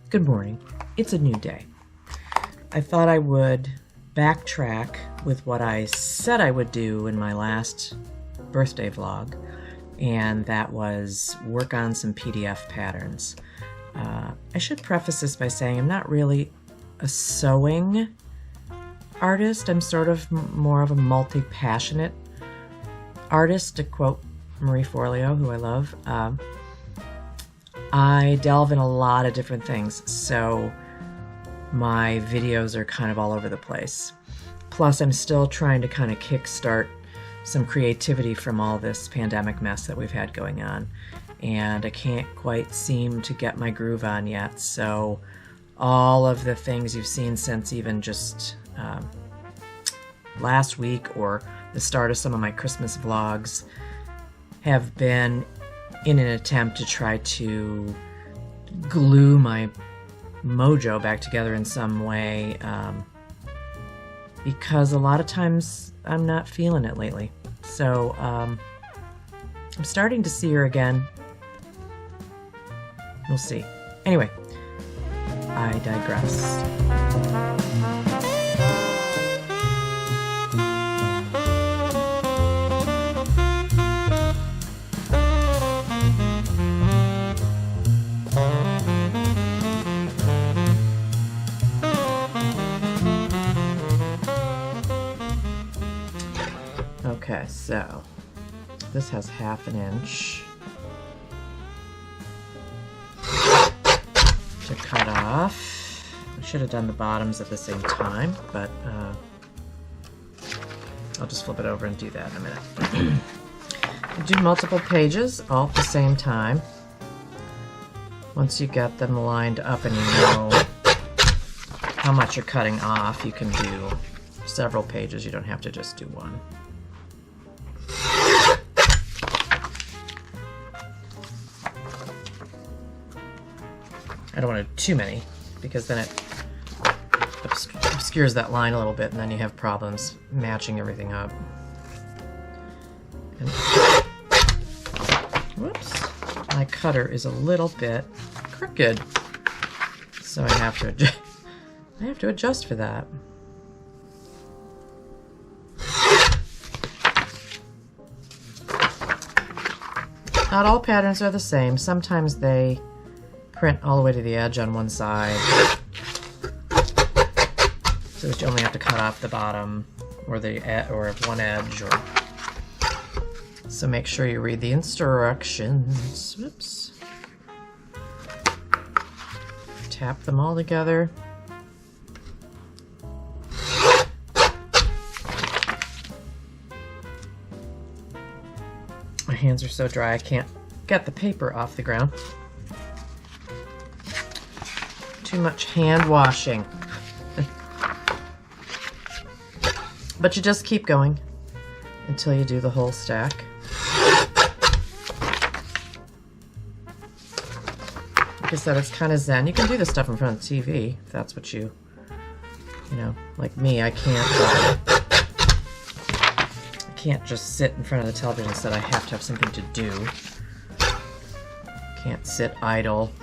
Good morning. It's a new day. I thought I would backtrack with what I said I would do in my last birthday vlog, and that was work on some PDF patterns. I should preface this by saying I'm not really a sewing artist. I'm sort of more of a multi-passionate artist, to quote Marie Forleo, who I love. I delve in a lot of different things, so my videos are kind of all over the place. Plus, I'm still trying to kind of kickstart some creativity from all this pandemic mess that we've had going on, and I can't quite seem to get my groove on yet, so all of the things you've seen since even just last week or the start of some of my Christmas vlogs have been in an attempt to try to glue my mojo back together in some way, because a lot of times I'm not feeling it lately. So I'm starting to see her again. We'll see. Anyway, I digress. Okay, so this has 1/2 inch to cut off. I should have done the bottoms at the same time, but I'll just flip it over and do that in a minute. Do multiple pages all at the same time. Once you get them lined up and you know how much you're cutting off, you can do several pages. You don't have to just do one. I don't want to do too many, because then it obscures that line a little bit, and then you have problems matching everything up. And, whoops, my cutter is a little bit crooked, so I have to adjust for that. Not all patterns are the same. Sometimes they print all the way to the edge on one side, so that you only have to cut off the bottom or one edge. Or so make sure you read the instructions. Whoops. Tap them all together. My hands are so dry I can't get the paper off the ground. Too much hand washing. But you just keep going until you do the whole stack. Like I said, it's kind of zen. You can do this stuff in front of the TV if that's what you know, like me, I can't just sit in front of the television set. I have to have something to do. Can't sit idle.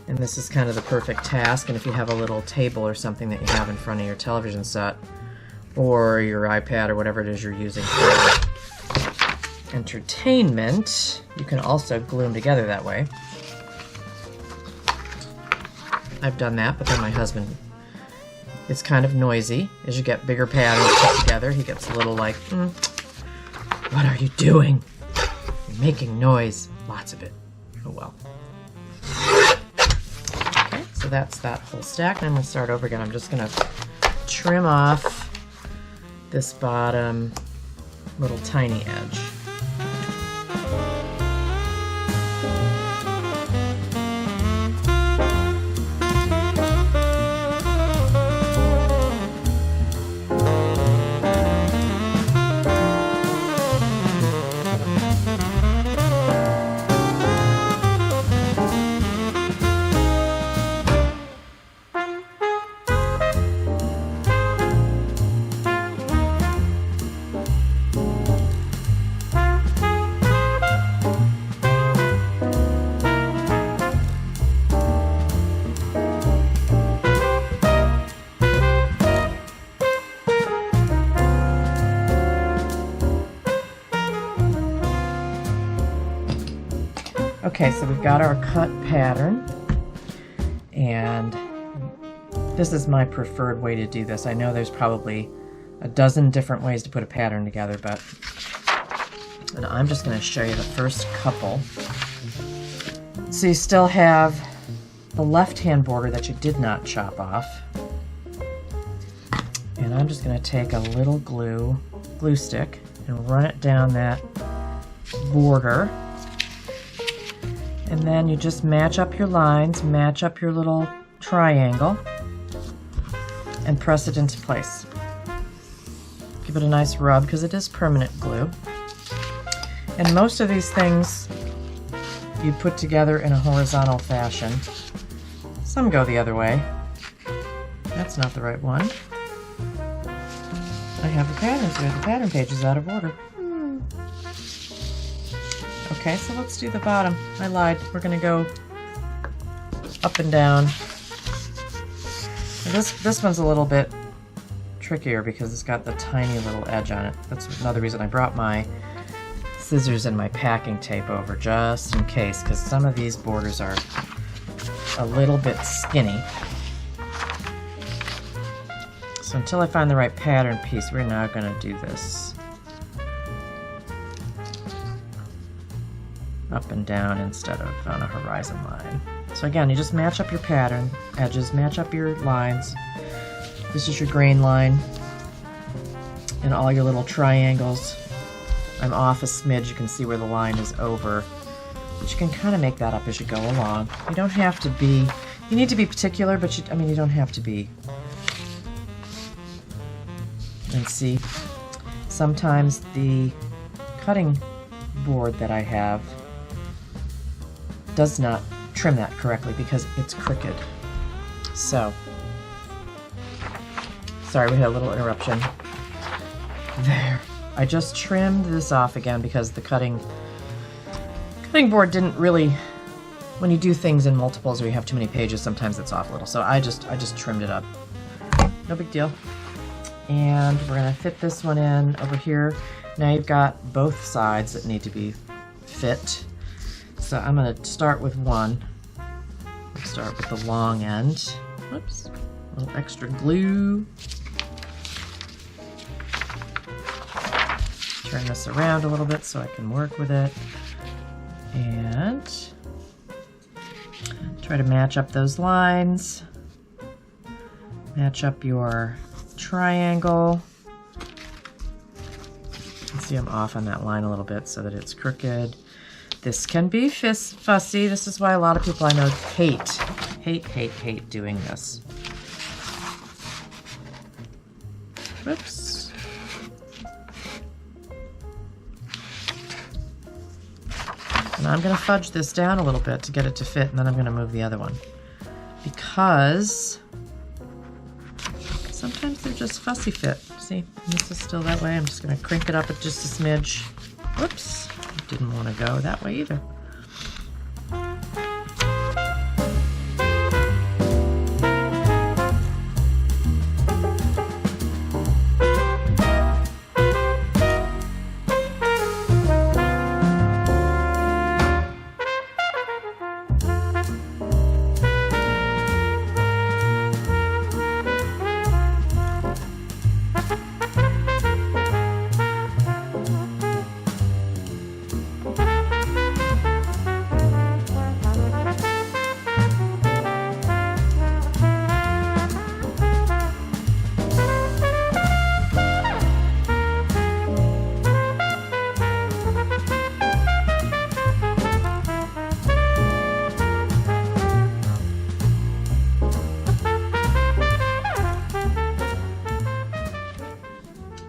And this is kind of the perfect task, and if you have a little table or something that you have in front of your television set, or your iPad, or whatever it is you're using for entertainment, you can also glue them together that way. I've done that, but then my husband, it's kind of noisy. As you get bigger patterns put together, he gets a little like, what are you doing? You're making noise. Lots of it. Oh well. So that's that whole stack, and I'm going to start over again. I'm just going to trim off this bottom little tiny edge. Okay, so we've got our cut pattern, and this is my preferred way to do this. I know there's probably a dozen different ways to put a pattern together, but and I'm just going to show you the first couple. So you still have the left-hand border that you did not chop off. And I'm just going to take a little glue stick and run it down that border. And then you just match up your lines, match up your little triangle, and press it into place. Give it a nice rub because it is permanent glue. And most of these things you put together in a horizontal fashion. Some go the other way. That's not the right one. I have the patterns here. The pattern page is out of order. Okay, so let's do the bottom. I lied. We're going to go up and down. This one's a little bit trickier because it's got the tiny little edge on it. That's another reason I brought my scissors and my packing tape over, just in case, because some of these borders are a little bit skinny. So until I find the right pattern piece, we're now going to do this up and down instead of on a horizon line. So again, you just match up your pattern edges, match up your lines. This is your grain line, and all your little triangles. I'm off a smidge, you can see where the line is over, but you can kind of make that up as you go along. You don't have to be, you need to be particular, but you don't have to be. And see, sometimes the cutting board that I have does not trim that correctly because it's crooked. So, sorry, we had a little interruption. There. I just trimmed this off again because the cutting board didn't really, when you do things in multiples or you have too many pages, sometimes it's off a little. So I just trimmed it up. No big deal. And we're going to fit this one in over here. Now you've got both sides that need to be fit. So I'm going to start with one. Start with the long end. Whoops. A little extra glue. Turn this around a little bit so I can work with it. And try to match up those lines. Match up your triangle. You can see I'm off on that line a little bit so that it's crooked. This can be fussy. This is why a lot of people I know hate doing this. Whoops. And I'm going to fudge this down a little bit to get it to fit, and then I'm going to move the other one. Because sometimes they're just fussy fit. See, this is still that way. I'm just going to crank it up at just a smidge. Whoops. Didn't want to go that way either.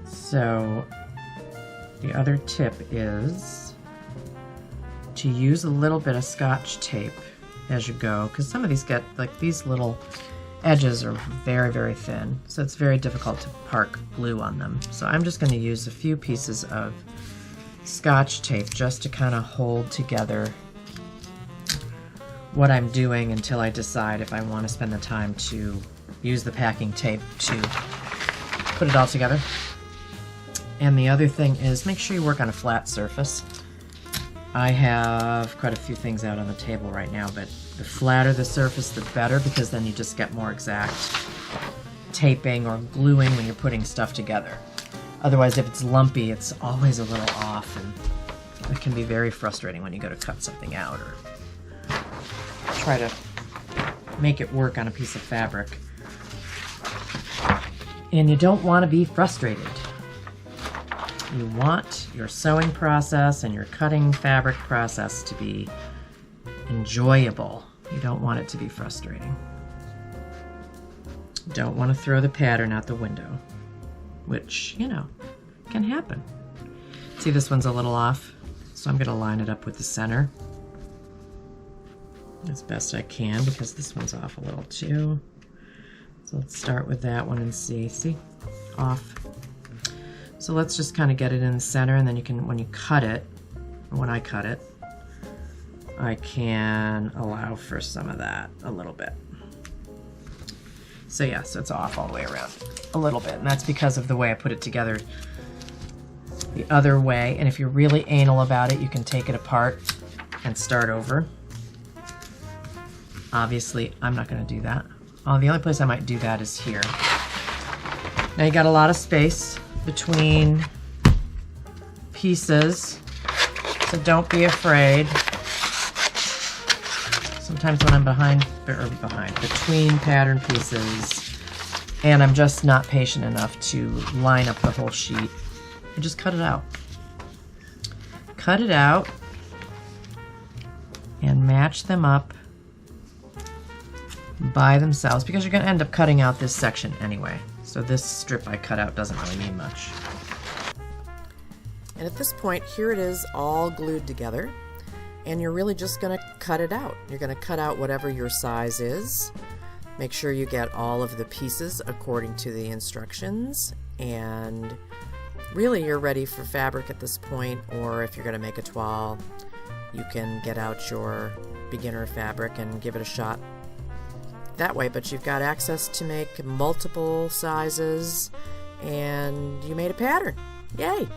So the other tip is to use a little bit of Scotch tape as you go, because some of these get, like, these little edges are very, very thin, so it's very difficult to park glue on them. So I'm just going to use a few pieces of Scotch tape just to kind of hold together what I'm doing until I decide if I want to spend the time to use the packing tape to put it all together. And the other thing is make sure you work on a flat surface. I have quite a few things out on the table right now, but the flatter the surface, the better, because then you just get more exact taping or gluing when you're putting stuff together. Otherwise, if it's lumpy, it's always a little off, and it can be very frustrating when you go to cut something out or try to make it work on a piece of fabric. And you don't want to be frustrated. You want your sewing process and your cutting fabric process to be enjoyable. You don't want it to be frustrating. You don't want to throw the pattern out the window, which, you know, can happen. See, this one's a little off, so I'm going to line it up with the center as best I can, because this one's off a little too. So let's start with that one and see, off. So let's just kind of get it in the center, and then you can, when you cut it, or when I cut it, I can allow for some of that a little bit. So yeah, so it's off all the way around a little bit, and that's because of the way I put it together the other way. And if you're really anal about it, you can take it apart and start over. Obviously, I'm not going to do that. Oh, the only place I might do that is here. Now you got a lot of space between pieces, so don't be afraid. Sometimes when I'm between pattern pieces, and I'm just not patient enough to line up the whole sheet, I just cut it out. Cut it out and match them up by themselves, because you're going to end up cutting out this section anyway. So this strip I cut out doesn't really mean much. And at this point, here it is all glued together, and you're really just going to cut it out. You're going to cut out whatever your size is. Make sure you get all of the pieces according to the instructions, and really you're ready for fabric at this point. Or if you're going to make a toile, you can get out your beginner fabric and give it a shot that way. But you've got access to make multiple sizes, and you made a pattern. Yay!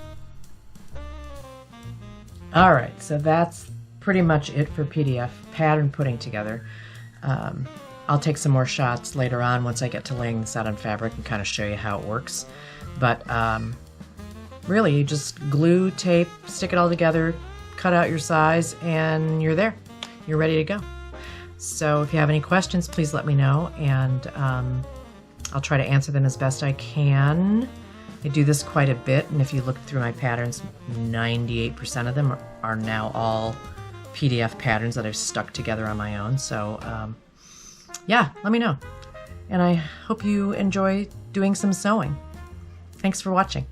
Alright, so that's pretty much it for PDF pattern putting together. I'll take some more shots later on once I get to laying this out on fabric and kind of show you how it works. But really, you just glue, tape, stick it all together, cut out your size, and you're there. You're ready to go. So if you have any questions, please let me know, and I'll try to answer them as best I can. I do this quite a bit, and if you look through my patterns, 98% of them are now all PDF patterns that I've stuck together on my own. So yeah, let me know. And I hope you enjoy doing some sewing. Thanks for watching.